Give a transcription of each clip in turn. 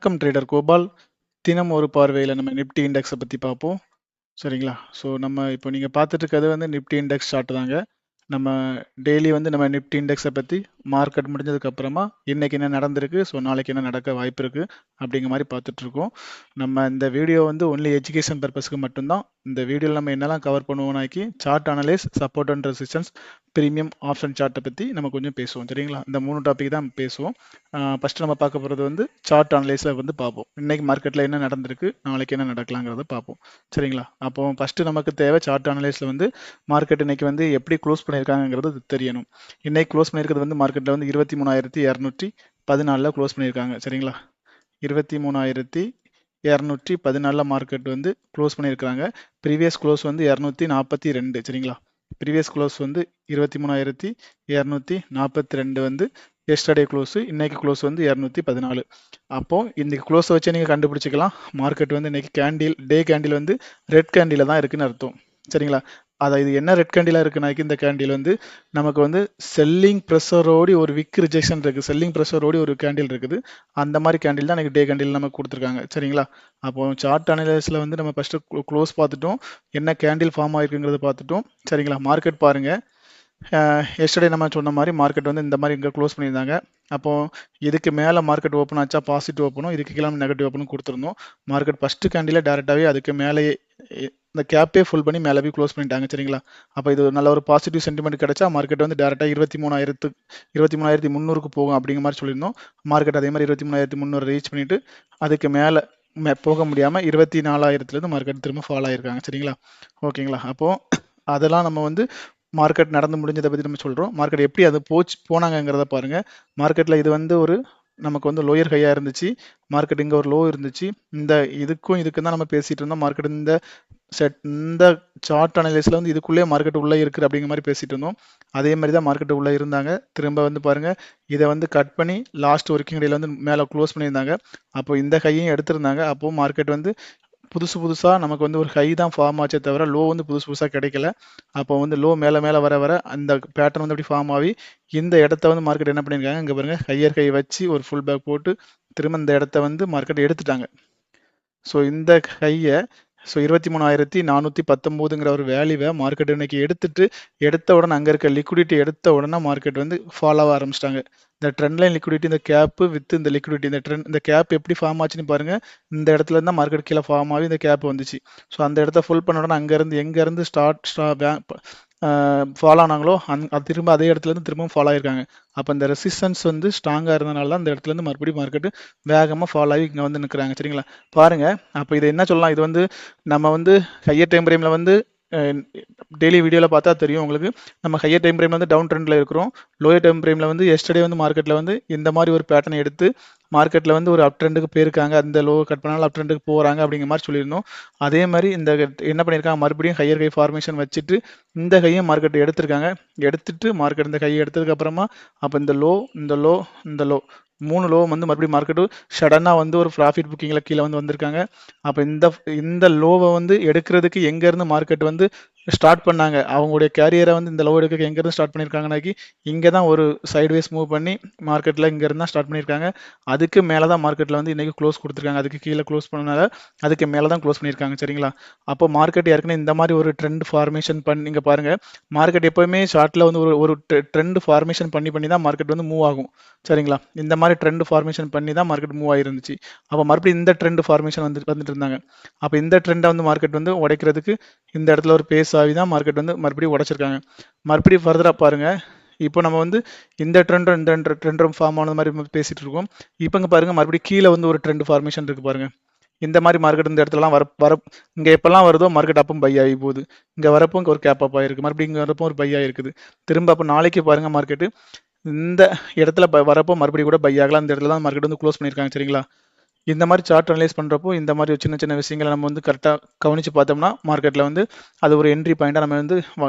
வணக்கம் ட்ரேடர் கோபால். தினம் ஒரு பார்வையில் நம்ம நிப்டி இண்டெக்ஸை பற்றி பார்ப்போம். சரிங்களா? ஸோ நம்ம இப்போ நீங்கள் பார்த்துட்டு இருக்கிறது வந்து நிப்டி இண்டெக்ஸ் சார்ட் தாங்க. நம்ம டெய்லி வந்து நம்ம நிப்டி இண்டெக்ஸை பற்றி மார்க்கெட் முடிஞ்சதுக்கப்புறமா இன்றைக்கி என்ன நடந்திருக்கு, ஸோ நாளைக்கு என்ன நடக்க வாய்ப்பு இருக்குது அப்படிங்கிற மாதிரி பார்த்துட்ருக்கோம். நம்ம இந்த வீடியோ வந்து ஒன்லி எஜுகேஷன் பர்பஸ்க்கு மட்டும்தான். இந்த வீடியோவில் நம்ம என்னெல்லாம் கவர் பண்ணுவோம்னாக்கி chart analyse, support and resistance, premium option சார்ட்டை பற்றி நம்ம கொஞ்சம் பேசுவோம். சரிங்களா? இந்த 3 டாபிக் தான் பேசுவோம். ஃபஸ்ட்டு நம்ம பார்க்க போகிறது வந்து சார்ட் அனலைஸில் வந்து பார்ப்போம். இன்றைக்கி மார்க்கெட்டில் என்ன நடந்திருக்கு, நாளைக்கு என்ன நடக்கலாங்கிறத பார்ப்போம். சரிங்களா? அப்போ ஃபஸ்ட்டு நமக்கு தேவை சார்ட் அனலைஸில் வந்து மார்க்கெட் இன்னைக்கு வந்து எப்படி க்ளோஸ் பண்ணியிருக்காங்கிறது தெரியணும். இன்னைக்கு க்ளோஸ் பண்ணியிருக்கிறது வந்து மார்க்கெட்டில் வந்து 23,214 க்ளோஸ் பண்ணியிருக்காங்க. சரிங்களா? 23,214 மார்க்கெட் வந்து க்ளோஸ் பண்ணியிருக்காங்க. ப்ரீவியஸ் க்ளோஸ் வந்து 242. சரிங்களா? ப்ரீவியஸ் க்ளோஸ் வந்து 23,242 வந்து எஸ்டர்டே க்ளோஸு, இன்னைக்கு க்ளோஸ் வந்து 214. அப்போது இன்றைக்கி க்ளோஸை வச்சு நீங்கள் கண்டுபிடிச்சிக்கலாம் மார்க்கெட் வந்து இன்றைக்கி டே கேண்டில் வந்து ரெட் கேண்டில் தான் இருக்குதுன்னு அர்த்தம். சரிங்களா? இது என்ன ரெட் கேண்டிலாக இருக்குனாக்கி இந்த கேண்டில் வந்து நமக்கு வந்து செல்லிங் ப்ரெஷரோடு ஒரு விக் ரிஜெக்ஷன் இருக்குது, செல்லிங் ப்ரெஷரோடு ஒரு கேண்டில் இருக்குது. அந்த மாதிரி கேண்டில் தான் எனக்கு டே கேண்டில் நமக்கு கொடுத்துருக்காங்க. சரிங்களா? அப்போ சார்ட் அனலைஸில் வந்து நம்ம ஃபஸ்ட்டு க்ளோஸ் பார்த்துட்டோம், என்ன கேண்டில் ஃபார்ம் ஆகிருக்குங்கிறத பார்த்துட்டோம். சரிங்களா? மார்க்கெட் பாருங்கள், எஸ்டர்டே நம்ம சொன்ன மாதிரி மார்க்கெட் வந்து இந்த மாதிரி இங்கே க்ளோஸ் பண்ணியிருந்தாங்க. அப்போது இதுக்கு மேலே மார்க்கெட் ஓப்பன் ஆச்சா பாசிட்டிவ் ஓப்பனும், இதுக்கு கீழே நெகட்டிவ் ஓப்பனும் கொடுத்துருந்தோம். மார்க்கெட் ஃபஸ்ட்டு கேண்டில் டேரெக்டாகவே அதுக்கு மேலேயே இந்த கேப்பே ஃபுல் பண்ணி மேலே போய் க்ளோஸ் பண்ணிட்டாங்க. சரிங்களா? அப்போ இது நல்ல ஒரு பாசிட்டிவ் சென்டிமெண்ட் கிடைச்சா மார்க்கெட் வந்து டேரெக்டாக 23,300 போகும் அப்படிங்கிற மாதிரி சொல்லியிருந்தோம். மார்க்கெட் அதே மாதிரி 23,300 ரீச் பண்ணிவிட்டு அதுக்கு மேலே போக முடியாமல் 24,000 மார்க்கெட் திரும்ப ஃபால் ஆகிருக்காங்க. சரிங்களா? ஓகேங்களா? அப்போது அதெல்லாம் நம்ம வந்து மார்க்கெட் நடந்து முடிஞ்சதை பற்றி நம்ம சொல்கிறோம். மார்க்கெட் எப்படி அது போனாங்கிறத பாருங்கள். மார்க்கெட்டில் இது வந்து ஒரு நமக்கு வந்து லோயர் ஹையாக இருந்துச்சு, மார்க்கெட் இங்கே ஒரு லோ இருந்துச்சு. இதுக்கும் தான் நம்ம பேசிகிட்டு இருந்தோம். மார்க்கெட் இந்த சார்ட் அனலைஸில் வந்து இதுக்குள்ளே மார்க்கெட் உள்ளே இருக்குது அப்படிங்கிற மாதிரி பேசிகிட்டு இருந்தோம். அதே மாதிரி தான் மார்க்கெட் உள்ளே இருந்தாங்க. திரும்ப வந்து பாருங்கள், இதை வந்து கட் பண்ணி லாஸ்ட் ஒர்க்கிங் டேயில் வந்து மேலே க்ளோஸ் பண்ணியிருந்தாங்க. அப்போ இந்த கையும் எடுத்திருந்தாங்க. அப்போது மார்க்கெட் வந்து புதுசாக நமக்கு வந்து ஒரு ஹை தான் ஃபார்ம் ஆச்சே தவிர லோ வந்து புதுசாக கிடைக்கல. அப்போ வந்து லோ மேலே வர அந்த பேட்டர்ன் வந்து அப்படி ஃபார்ம் ஆகி இந்த இடத்த வந்து மார்க்கெட் என்ன பண்ணியிருக்காங்க, இங்கே பாருங்கள், ஹையர் ஹை வச்சு ஒரு ஃபுல் பேக் போட்டு திரும்ப இந்த இடத்த வந்து மார்க்கெட் எடுத்துட்டாங்க. ஸோ இந்த ஹையை 23,419 ஒரு வேல்யூவை மார்க்கெட் இன்னைக்கு எடுத்த உடனே அங்கே இருக்க லிக்விடிட்டி எடுத்த உடனே மார்க்கெட் வந்து ஃபாலோ ஆக ஆரம்பிச்சிட்டாங்க. இந்த ட்ரெண்ட் லைன் லிக்விடிட்டி, இந்த கேப்பு வித் இந்த லிக்விடிட்டி, இந்த கேப் எப்படி ஃபார்ம் ஆச்சுன்னு பாருங்க. இந்த இடத்துல இருந்தால் மார்க்கெட் கீழே ஃபார்ம் ஆகி இந்த கேப் வந்துச்சு. ஸோ அந்த இடத்த ஃபுல் பண்ண உடனே எங்கேருந்து ஃபாலோ ஆனாங்களோ அது திரும்ப அதே இடத்துலேருந்து திரும்பவும் ஃபாலோ ஆகிருக்காங்க. அப்போ இந்த ரெசிஸ்டன்ஸ் வந்து ஸ்ட்ராங்காக இருந்தனால தான் இந்த இடத்துலேருந்து மறுபடியும் மார்க்கெட்டு வேகமாக ஃபாலோ ஆகி இங்கே வந்து நிற்கிறாங்க. சரிங்களா? பாருங்கள், அப்போ இது என்ன சொல்லலாம், இது வந்து நம்ம வந்து ஹையர் டைம் ஃப்ரேமில் வந்து டெய்லி வீடியோவில் பார்த்தா தெரியும் உங்களுக்கு. நம்ம ஹையர் டைம் ஃப்ரேமில் வந்து டவுன் ட்ரெண்டில் இருக்கிறோம். லோயர் டைம் ஃப்ரேமில் வந்து எஸ்டர்டே வந்து மார்க்கெட்டில் வந்து இந்த மாதிரி ஒரு பேட்டர்ன் எடுத்து மார்க்கெட்டில் வந்து ஒரு அப் ட்ரெண்டுக்கு போயிருக்காங்க, அந்த லோ கட் பண்ணாலும் அப் ட்ரெண்டுக்கு போகிறாங்க அப்படிங்கிற மாதிரி சொல்லியிருந்தோம். அதே மாதிரி இந்த என்ன பண்ணியிருக்காங்க, மறுபடியும் ஹையர் ஹை ஃபார்மேஷன் வச்சுட்டு இந்த கையை மார்க்கெட் எடுத்திருக்காங்க. எடுத்துட்டு மார்க்கெட் இந்த கையை எடுத்ததுக்கப்புறமா அப்போ இந்த லோ 3 லோ வந்து மறுபடியும் மார்க்கெட்டு சடனாக வந்து ஒரு ப்ராஃபிட் புக்கிங்கில் கீழே வந்து வந்திருக்காங்க. அப்போ இந்த லோவை வந்து எடுக்கிறதுக்கு எங்கேருந்து மார்க்கெட் வந்து ஸ்டார்ட் பண்ணாங்க, அவங்களுடைய கேரியரை வந்து இந்த லோ எடுக்க எங்கேருந்து ஸ்டார்ட் பண்ணியிருக்காங்கனாக்கி இங்கே தான் ஒரு சைட்வேஸ் மூவ் பண்ணி மார்க்கெட்டில் இங்கேருந்து தான் ஸ்டார்ட் பண்ணியிருக்காங்க. அதுக்கு மேலே தான் மார்க்கெட்டில் வந்து இன்றைக்கி க்ளோஸ் கொடுத்துருக்காங்க. அதுக்கு கீழே க்ளோஸ் பண்ணனால அதுக்கு மேலே தான் க்ளோஸ் பண்ணியிருக்காங்க. சரிங்களா? அப்போ மார்க்கெட் ஏற்கனவே இந்த மாதிரி ஒரு ட்ரெண்ட் ஃபார்மேஷன் பண்ணி இங்கே பாருங்கள், மார்க்கெட் எப்போவுமே ஷார்ட்டில் வந்து ஒரு ட்ரெண்ட் ஃபார்மேஷன் பண்ணி தான் மார்க்கெட் வந்து மூவ் ஆகும். சரிங்களா? இந்த மாதிரி ட்ரெண்ட் ஃபார்மேஷன் பண்ணி தான் மார்க்கெட் மூவ் ஆகிருந்துச்சு. அப்போ மறுபடியும் இந்த ட்ரெண்ட் ஃபார்மேஷன் வந்துட்டு இருந்தாங்க. அப்போ இந்த ட்ரெண்டை வந்து மார்க்கெட் வந்து உடைக்கிறதுக்கு இந்த இடத்துல ஒரு பேஸ் ஆகி தான் மார்க்கெட் வந்து மறுபடியும் உடைச்சிருக்காங்க. மறுபடியும் ஃபர்தராக பாருங்கள், இப்போ நம்ம வந்து இந்த ட்ரெண்டும் ஃபார்ம் ஆனது மாதிரி பேசிகிட்டு இருக்கோம். இப்போ இங்கே பாருங்கள், மறுபடியும் கீழே வந்து ஒரு ட்ரெண்ட் ஃபார்மேஷன் இருக்குது பாருங்கள். இந்த மாதிரி மார்க்கெட் இந்த இடத்துலலாம் இங்கே எப்போல்லாம் வருதோ மார்க்கெட் அப்போ பை ஆகி போகுது. இங்கே வரப்போ இங்கே ஒரு கேப் அப் ஆகிருக்கு, மறுபடியும் இங்கே வரப்போ ஒரு பை ஆகிருக்குது. திரும்ப அப்போ நாளைக்கு பாருங்கள், மார்க்கெட்டு இந்த இடத்துல வரப்போ மறுபடியும் கூட பை ஆகலாம். இந்த இடத்துல தான் மார்க்கெட் வந்து க்ளோஸ் பண்ணியிருக்காங்க. சரிங்களா? இந்த மாதிரி சார்ட் அனலைஸ் பண்ணுறப்போ இந்த மாதிரி சின்ன சின்ன விஷயங்களை நம்ம வந்து கரெக்டாக கவனித்து பார்த்தோம்னா மார்க்கெட்டில் வந்து அது ஒரு என்ட்ரி பாயிண்ட்டாக நம்ம வந்து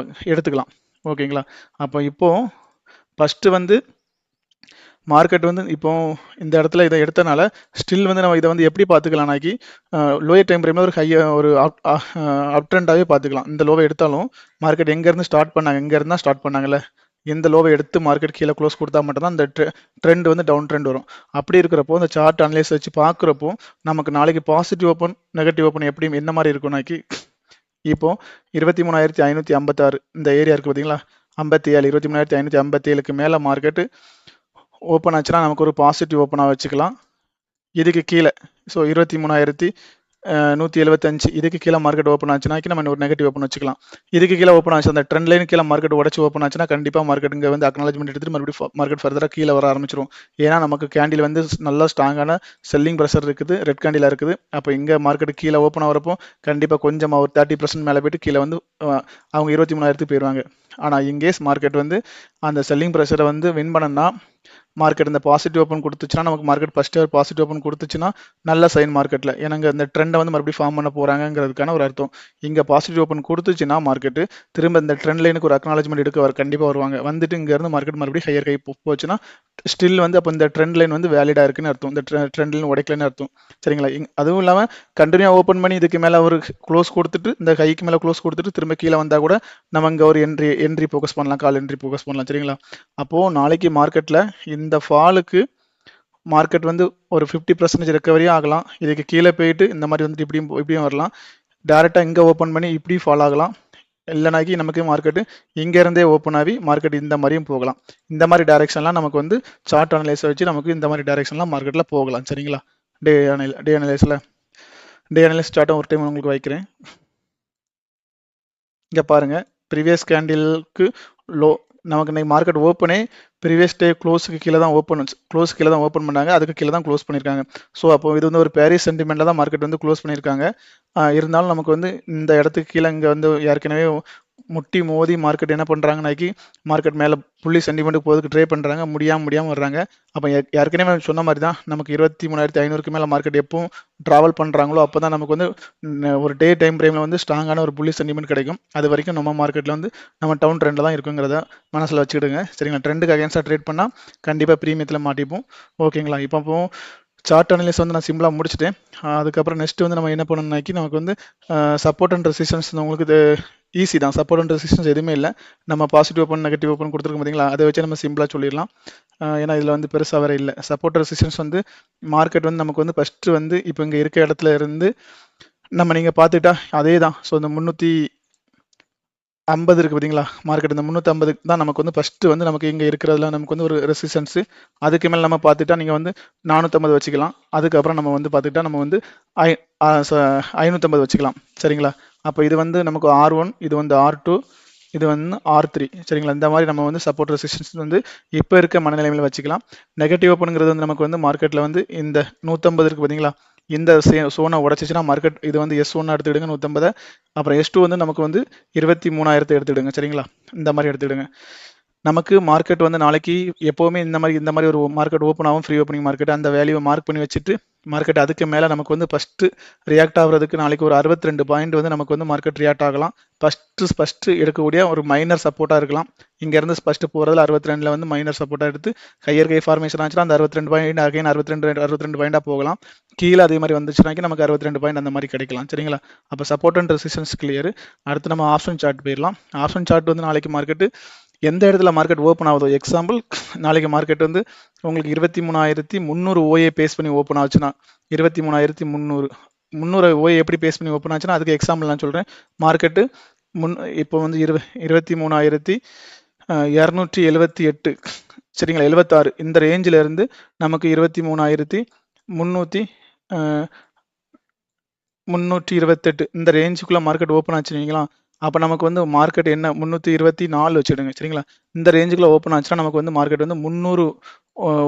எடுத்துக்கலாம். ஓகேங்களா? அப்போ இப்போது ஃபஸ்ட்டு வந்து மார்க்கெட் வந்து இப்போ இந்த இடத்துல இதை எடுத்தனால ஸ்டில் வந்து நம்ம இதை வந்து எப்படி பார்த்துக்கலாம்னாக்கி லோயர் டைம் ஃப்ரேமில் ஒரு அப் ட்ரெண்டாகவே பார்த்துக்கலாம். இந்த லோவை எடுத்தாலும் மார்க்கெட் எங்கேருந்து ஸ்டார்ட் பண்ணாங்க, இங்கேருந்து தான் ஸ்டார்ட் பண்ணாங்கல்ல, இந்த லோவை எடுத்து மார்க்கெட் கீழே க்ளோஸ் கொடுத்தா மட்டும்தான் இந்த ட்ரெண்ட் வந்து டவுன் ட்ரெண்ட் வரும். அப்படி இருக்கிறப்போ இந்த சார்ட் அனலைஸ் வச்சு பார்க்குறப்போ நமக்கு நாளைக்கு பாசிட்டிவ் ஓப்பன் நெகட்டிவ் ஓப்பன் எப்படி என்ன மாதிரி இருக்கும்னாக்கி, இப்போ 23,556 இந்த ஏரியா இருக்குது பார்த்தீங்களா, 57 23,557க்கு மேலே மார்க்கெட்டு ஓப்பன் ஆச்சுன்னா நமக்கு ஒரு பாசிட்டிவ் ஓப்பனாக வச்சுக்கலாம். இதுக்கு கீழே ஸோ 23,175 இதுக்கு கீழே மார்க்கெட் ஓப்பன் ஆச்சுன்னா நம்ம ஒரு நெகட்டிவ் ஓப்பன் வச்சுக்கலாம். இதுக்கு கீழே ஓப்பன் ஆச்சு அந்த ட்ரெண்ட் லைன் கீழே மார்க்கெட் உடச்சு ஓப்பன் ஆச்சுன்னா கண்டிப்பாக மார்க்கெட் இங்கே வந்து அக்னாலஜ்மெண்ட் எடுத்துட்டு மறுபடியும் மார்க்கெட் ஃபர்தராக கீழே வர ஆரம்பிச்சிடும். ஏன்னா நமக்கு கேண்டில் வந்து நல்ல ஸ்ட்ராங்கான செல்லிங் ப்ரெஷர் இருக்குது, ரெட் கேண்டிலாக இருக்குது. அப்போ இங்கே மார்க்கெட் கீழே ஓப்பன் ஆகிறப்போ கண்டிப்பாக கொஞ்சம் ஒரு 30% மேலே போயிட்டு கீழே வந்து அவங்க 23,000 போயிடுவாங்க. ஆனால் இங்கேஸ் மார்க்கெட் வந்து அந்த செல்லிங் ப்ரெஷரை வந்து வின் பண்ணனா மார்க்கெட் இந்த பாசிட்டிவ் ஓப்பன் கொடுத்துச்சுன்னா நமக்கு மார்க்கெட் ஃபர்ஸ்ட் பாசிட்டிவ் ஓப்பன் கொடுத்துச்சுன்னா நல்ல சைன் மார்க்கெட்டில். ஏன்னா இந்த ட்ரெண்டை வந்து மறுபடியும் ஃபார்ம் பண்ண போகிறாங்கிறதுக்கான ஒரு அர்த்தம். இங்கே பாசிட்டிவ் ஓப்பன் கொடுத்துச்சுன்னா மார்க்கெட்டு திரும்ப இந்த ட்ரெண்ட் லைனுக்கு ஒரு அக்னாலஜ்மெண்ட் எடுக்க கண்டிப்பாக வருவாங்க. வந்துட்டு இங்கேருந்து மார்க்கெட் மறுபடியும் ஹையர் கை போச்சுன்னா ஸ்டில் வந்து அப்போ இந்த ட்ரெண்ட் லைன் வந்து வேலிடாக இருக்குன்னு அர்த்தம், இந்த ட்ரெண்ட் லைன் உடைக்கலன்னு அர்த்தம். சரிங்களா? அதுவும் இல்லாமல் கண்டினியூ ஓப்பன் பண்ணி இதுக்கு மேலே ஒரு க்ளோஸ் கொடுத்துட்டு இந்த ஹைக்கு மேலே க்ளோஸ் கொடுத்துட்டு திரும்ப கீழே வந்தால் கூட நம்ம இங்கே ஒரு என்ட்ரி ஃபோக்கஸ் பண்ணலாம், கால் என்ட்ரி ஃபோக்கஸ் பண்ணலாம். சரிங்களா? அப்போது நாளைக்கு மார்க்கெட்டில் இந்த ஃபாலுக்கு மார்க்கெட் வந்து ஒரு 50% ரெக்கவரி ஆகலாம். இதுக்கு கீழே போயிட்டு இந்த மாதிரி வந்துட்டு இப்படியும் வரலாம். டேரெக்டாக இங்கே ஓப்பன் பண்ணி இப்படி ஃபால் ஆகலாம். இல்லைனாக்கி நமக்கு மார்க்கெட்டு இங்கேருந்தே ஓப்பன் ஆகி மார்க்கெட் இந்த மாதிரியும் போகலாம். இந்த மாதிரி டைரெக்ஷன்லாம் நமக்கு வந்து சார்ட் அனலைஸை வச்சு நமக்கு இந்த மாதிரி டைரெக்ஷன்லாம் மார்க்கெட்டில் போகலாம். சரிங்களா? டே அனலைஸ் சார்ட்டை ஒரு டைம் உங்களுக்கு வைக்கிறேன். இங்கே பாருங்கள், ப்ரீவியஸ் கேண்டிலுக்கு லோ நமக்கு இன்னைக்கு மார்க்கெட் ஓப்பனே ப்ரீவியஸ் டே க்ளோஸுக்கு கீழே தான் ஓப்பன் பண்ணாங்க, அதுக்கு கீழே தான் க்ளோஸ் பண்ணியிருக்காங்க. ஸோ அப்போ இது வந்து ஒரு பேரிஸ் சென்டிமெண்ட்டில் தான் மார்க்கெட் வந்து க்ளோஸ் பண்ணியிருக்காங்க. இருந்தாலும் நமக்கு வந்து இந்த இடத்துக்கு கீழே இங்கே வந்து ஏற்கனவே முட்டி மோதி மார்க்கெட் என்ன பண்ணுறாங்கனாக்கி மார்க்கெட் மேலே புள்ளி சென்டிமெண்ட்டுக்கு போகிறதுக்கு ட்ரை பண்ணுறாங்க, முடியாமல் வர்றாங்க. அப்போ ஏற்கனவே சொன்ன மாதிரி தான் நமக்கு 23,500க்கு மேலே மார்க்கெட் எப்பவும் ட்ராவல் பண்ணுறாங்களோ அப்போ தான் நமக்கு வந்து ஒரு டே டைம் ஃப்ரேமில் வந்து ஸ்ட்ராங்கான ஒரு புள்ளி சென்டிமெண்ட் கிடைக்கும். அது வரைக்கும் நம்ம மார்க்கெட்டில் வந்து நம்ம டவுன் ட்ரெண்டில் தான் இருக்குங்கிறத மனசில் வச்சுக்கிடுங்க. சரிங்களா? ட்ரெண்டுக்கு அகேன்ஸ்டாக ட்ரேட் பண்ணால் கண்டிப்பாக ப்ரீமியத்தில் மாட்டிப்போம். ஓகேங்களா? இப்போ சார்ட் அனலைஸ் வந்து நான் சிம்பிளாக முடிச்சுட்டேன். அதுக்கப்புறம் நெக்ஸ்ட் வந்து நம்ம என்ன பண்ணணும்னாக்கி நமக்கு வந்து சப்போர்ட் அண்ட் ரெசிஸ்டன்ஸ் உங்களுக்கு இது ஈஸி தான். சப்போர்ட் அண்ட் ரெசிஸ்டன்ஸ் எதுவுமே இல்லை. நம்ம பாசிட்டிவ் ஓப்பன் நெகட்டிவ் ஓப்பன் கொடுத்துருக்கோம் பார்த்தீங்களா, அதை வச்சு நம்ம சிம்பிளாக சொல்லிடலாம். ஏன்னா இதில் வந்து பெருசாக வேறு இல்லை. சப்போர்ட் ரெசிஸ்டன்ஸ் வந்து மார்க்கெட் வந்து நமக்கு வந்து ஃபஸ்ட்டு வந்து இப்போ இங்கே இருக்க இடத்துல இருந்து நம்ம நீங்கள் பார்த்துக்கிட்டா அதே தான். ஸோ இந்த 350 இருக்குது பார்த்தீங்களா மார்க்கெட், இந்த 350 தான் நமக்கு வந்து ஃபஸ்ட்டு வந்து நமக்கு இங்கே இருக்கிறதுல நமக்கு வந்து ஒரு ரெசிஸ்டன்ஸு. அதுக்கு மேலே நம்ம பார்த்துட்டா நீங்கள் வந்து 450 வச்சுக்கலாம். அதுக்கப்புறம் நம்ம வந்து பார்த்துக்கிட்டா நம்ம வந்து 550 வச்சுக்கலாம். சரிங்களா? அப்போ இது வந்து நமக்கு R1, இது வந்து R2, இது வந்து R3. சரிங்களா? இந்த மாதிரி நம்ம வந்து சப்போர்ட் ரெசிஸ்டன்ஸ் வந்து இப்போ இருக்க மனநிலைமையில் வச்சுக்கலாம். நெகட்டிவ் ஓப்பனுங்கிறது வந்து நமக்கு வந்து மார்க்கெட்டில் வந்து இந்த 150 இருக்குது பார்த்தீங்களா, இந்த சோனை உடச்சிச்சுன்னா மார்க்கெட் இது வந்து S1 எடுத்துக்கிடுங்க 150. அப்புறம் S2 வந்து நமக்கு வந்து 23,000 எடுத்துக்கிடுங்க. சரிங்களா? இந்த மாதிரி எடுத்துக்கிடுங்க. நமக்கு மார்க்கெட் வந்து நாளைக்கு எப்போவுமே இந்த மாதிரி ஒரு மார்க்கெட் ஓப்பன் ஆகும், ஃப்ரீ ஓப்பனிங் மார்க்கெட். அந்த வேல்யூவை மார்க் பண்ணி வச்சுட்டு மார்க்கெட் அதுக்கு மேலே நமக்கு வந்து ஃபஸ்ட்டு ரியாக்ட் ஆகிறதுக்கு நாளைக்கு ஒரு 62 பாயிண்ட் வந்து நமக்கு வந்து மார்க்கெட் ரியாக்ட் ஆகலாம். ஃபஸ்ட்டு எடுக்கக்கூடிய ஒரு மைனர் சப்போர்ட்டாக இருக்கலாம். இங்கேருந்து ஃபஸ்ட்டு போகிறதுல 62 வந்து மைனர் சப்போர்ட்டாக எடுத்து ஹையர் கை ஃபார்மேஷன் ஆச்சுன்னா அந்த 62 பாயிண்ட் அகைன் 62 பாயிண்டாக போகலாம். கீழே அதே மாதிரி வந்துச்சுனாக்கி நமக்கு 62 பாயிண்ட் அந்த மாதிரி கிடைக்கலாம். சரிங்களா? அப்போ சப்போர்ட் அண்ட் ரெசிஸ்டன்ஸ் கிளியர். அடுத்து நம்ம ஆப்ஷன் சார்ட் போயிடலாம். ஆப்ஷன் சார்ட் வந்து நாளைக்கு மார்க்கெட்டு எந்த இடத்துல மார்க்கெட் ஓப்பன் ஆகுதோ, எக்ஸாம்பிள் நாளைக்கு மார்க்கெட் வந்து உங்களுக்கு 23,300 ஓஏ பேஸ் பண்ணி ஓப்பன் ஆச்சுன்னா 23,300 ஓஏ எப்படி பேஸ் பண்ணி ஓப்பன் ஆச்சுன்னா அதுக்கு எக்ஸாம்பிள் நான் சொல்கிறேன். மார்க்கெட்டு இப்போ வந்து 23,278 சரிங்களா 76 இந்த ரேஞ்சில் இருந்து நமக்கு 23,328 இந்த ரேஞ்சுக்குள்ளே மார்க்கெட் ஓப்பன் ஆச்சுங்களா, அப்போ நமக்கு வந்து மார்க்கெட் என்ன 324 வச்சுடுங்க. சரிங்களா? இந்த ரேஞ்சுக்குள்ளே ஓப்பன் ஆச்சுன்னா நமக்கு வந்து மார்க்கெட் வந்து 300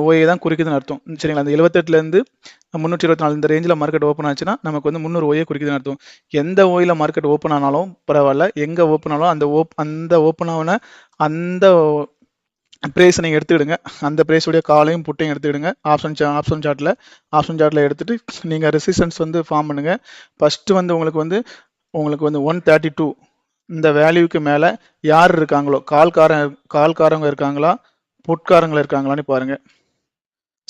ஓஏ தான் குறிக்குதுன்னு அர்த்தம். சரிங்களா? அந்த 78லேருந்து 324 இந்த ரேஞ்சில் மார்க்கெட் ஓப்பன் ஆச்சுன்னா நமக்கு வந்து 300 ஓஏ குறிக்குதுன்னு அர்த்தம். எந்த ஓயில் மார்க்கெட் ஓப்பன் ஆனாலும் பரவாயில்ல, எங்கே ஓப்பன் ஆனாலும் அந்த ஓப்பன் ஆன அந்த ப்ரைஸை நீங்கள் எடுத்துக்கிடுங்க. அந்த ப்ரைஸுடைய காலையும் புட்டையும் எடுத்துக்கிடுங்க. ஆப்ஷன் சார்ட்டில் எடுத்துகிட்டு நீங்கள் ரெசிஸ்டன்ஸ் வந்து ஃபார்ம் பண்ணுங்கள். ஃபஸ்ட்டு வந்து உங்களுக்கு வந்து 132 இந்த வேல்யூக்கு மேலே யார் இருக்காங்களோ கால்காரங்க இருக்காங்களா புட்காரங்க இருக்காங்களான்னு பாருங்கள்.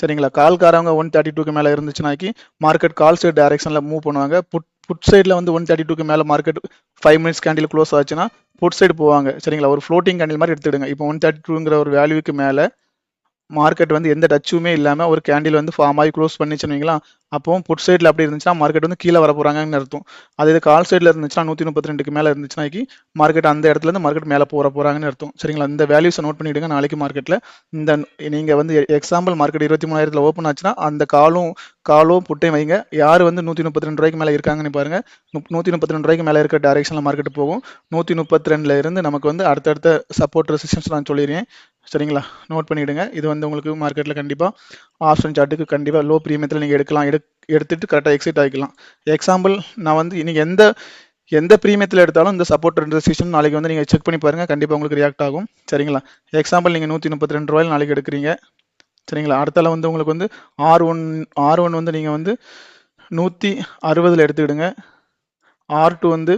சரிங்களா? கால்காரங்க 132க்கு மேலே இருந்துச்சுனாக்கி மார்க்கெட் கால் சைடு டைரக்ஷனில் மூவ் பண்ணுவாங்க. புட் சைடில் வந்து 132க்கு மேலே மார்க்கெட் 5 மினிட்ஸ் கேண்டில் க்ளோஸ் ஆச்சுன்னா புட் சைடு போவாங்க சரிங்களா. ஒரு ஃப்ளோட்டிங் கேண்டில் மாதிரி எடுத்துடுங்க. இப்போ 132ங்கிற ஒரு வேல்யூக்கு மேலே மார்க்கெட் வந்து எந்த டச்சுமே இல்லாமல் ஒரு கேண்டில் வந்து ஃபார்ம் ஆகி க்ளோஸ் பண்ணிச்சுன்னு அப்போ புட் சைடில் அப்படி இருந்துச்சுன்னா மார்க்கெட் வந்து கீழே வர போகிறாங்கன்னு அர்த்தம். அதே இது கால் சைடில் இருந்துச்சுன்னா 132க்கு மேலே இருந்துச்சுன்னா மார்க்கெட் அந்த இடத்துல இருந்து மார்க்கெட் மேலே போகிறாங்கன்னு அர்த்தம் சரிங்களா. இந்த வேல்யூஸை நோட் பண்ணிவிடுங்க. நாளைக்கு மார்க்கெட்டில் இந்த நீங்கள் வந்து எக்ஸாம்பிள் மார்க்கெட் 23,000 ஓப்பன் ஆச்சுன்னா அந்த காலும் புட்டையும் வைங்க. யார் வந்து 132 ரூபாய்க்கு மேலே இருக்காங்கன்னு பாருங்க. 132 ரூபாய்க்கு மேலே இருக்க டைரக்ஷனில் மார்க்கெட் போகும். 132 இருந்து நமக்கு வந்து அடுத்தடுத்த சப்போர்ட் ரெசிஸ்டன்ஸ் நான் சொல்லிடுறேன் சரிங்களா. நோட் பண்ணிவிடுங்க. இது வந்து உங்களுக்கு மார்க்கெட்டில் கண்டிப்பாக ஆப்ஷன் சார்ட்டுக்கு கண்டிப்பாக லோ ப்ரீமியத்தில் நீங்கள் எடுக்கலாம். எடுத்துட்டு கரெக்டாக எக்ஸிட் ஆகிக்கலாம். எக்ஸாம்பிள் நான் வந்து நீங்கள் எந்த ப்ரீமியத்தில் எடுத்தாலும் இந்த சப்போர்ட் ரெசிஸ்டன்ஸ் நாளைக்கு வந்து நீங்கள் செக் பண்ணி பாருங்கள். கண்டிப்பாக உங்களுக்கு ரியாக்ட் ஆகும் சரிங்களா. எக்ஸாம்பிள் நீங்கள் 132 ரூபாயில் நாளைக்கு எடுக்கிறீங்க சரிங்களா. அடுத்தால வந்து உங்களுக்கு வந்து R1 வந்து நீங்கள் வந்து 160 எடுத்துக்கிடுங்க. R2 வந்து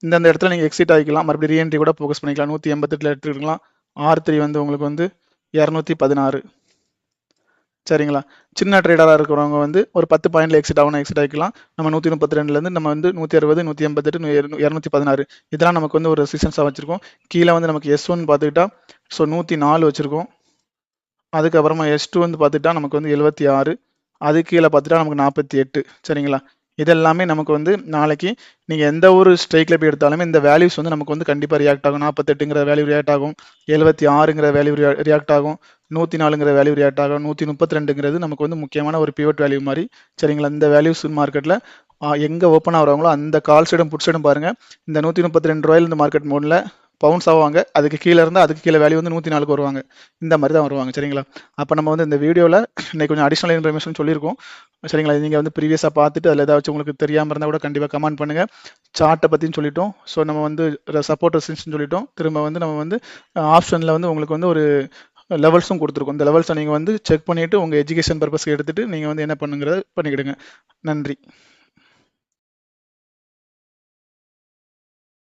இந்த இடத்துல நீங்கள் எக்ஸிட் ஆகிக்கலாம். மறுபடியும் ரீஎன்ட்ரி கூட ஃபோக்கஸ் பண்ணிக்கலாம். 188 எடுத்துக்கலாம். R3 வந்து உங்களுக்கு வந்து 216 சரிங்களா. சின்ன ட்ரேடராக இருக்கிறவங்க வந்து ஒரு 10 பாயிண்ட்ல எக்ஸிட் ஆகிக்கலாம். நம்ம 132லேருந்து நம்ம வந்து 160 188 216 இதெல்லாம் நமக்கு வந்து ஒரு ரெசிஸ்டன்ஸாக வச்சுருக்கோம். கீழே வந்து நமக்கு S1 பார்த்துக்கிட்டா 104 வச்சுருக்கோம். அதுக்கப்புறமா S2 வந்து பார்த்துட்டா நமக்கு வந்து 76. அது கீழே பார்த்துட்டா நமக்கு 48 சரிங்களா. இதெல்லாமே நமக்கு வந்து நாளைக்கு நீங்கள் எந்த ஒரு ஸ்ட்ரைக்கில் போய் எடுத்தாலுமே இந்த வேல்யூஸ் வந்து நமக்கு வந்து கண்டிப்பாக ரியாக்ட் ஆகும். 48ங்கிற வேல்யூ ரியாக்ட் ஆகும். 76ங்கிற வேல்யூ ரியாக்ட் ஆகும். 104ங்கிற வேல்யூ ரியாக்ட் ஆகும். 132ங்கிறது நமக்கு வந்து முக்கியமான ஒரு பிவட் வேல்யூ மாதிரி சரிங்களா. இந்த வேல்யூஸ் மார்க்கெட்டில் எங்கே ஓப்பன் ஆகிறாங்களோ அந்த கால் சைடும் புட் சைடும் பாருங்கள். இந்த 132 ரூபாயில் இந்த மார்க்கெட் மோடில் பவுன்ஸ் ஆவாங்க. அதுக்கு கீழே இருந்தால் அதுக்கு கீழே வேல்யூ வந்து 104க்கு வருவாங்க. இந்த மாதிரி தான் வருவாங்க சரிங்களா. அப்போ நம்ம வந்து இந்த வீடியோவில் இன்னைக்கு கொஞ்சம் அடிஷ்னல் இன்ஃபர்மேஷன் சொல்லியிருக்கோம் சரிங்களா. நீங்கள் வந்து ப்ரீவியஸாக பார்த்துட்டு அதில் ஏதாச்சும் உங்களுக்கு தெரியாமல் இருந்தால் கூட கண்டிப்பாக கமெண்ட் பண்ணுங்கள். சார்ட்டை பற்றியும் சொல்லிட்டோம். ஸோ நம்ம வந்து சப்போர்ட் ரெசிஸ்டன்ஸ் சொல்லிட்டோம். திரும்ப வந்து நம்ம வந்து ஆப்ஷனில் வந்து உங்களுக்கு வந்து ஒரு லெவல்ஸும் கொடுத்துருக்கோம். இந்த லெவல்ஸை நீங்கள் வந்து செக் பண்ணிவிட்டு உங்கள் எஜுகேஷன் பர்பஸ்க்கு எடுத்துகிட்டு நீங்கள் வந்து என்ன பண்ணுங்கிறத பண்ணிக்கிடுங்க. நன்றி.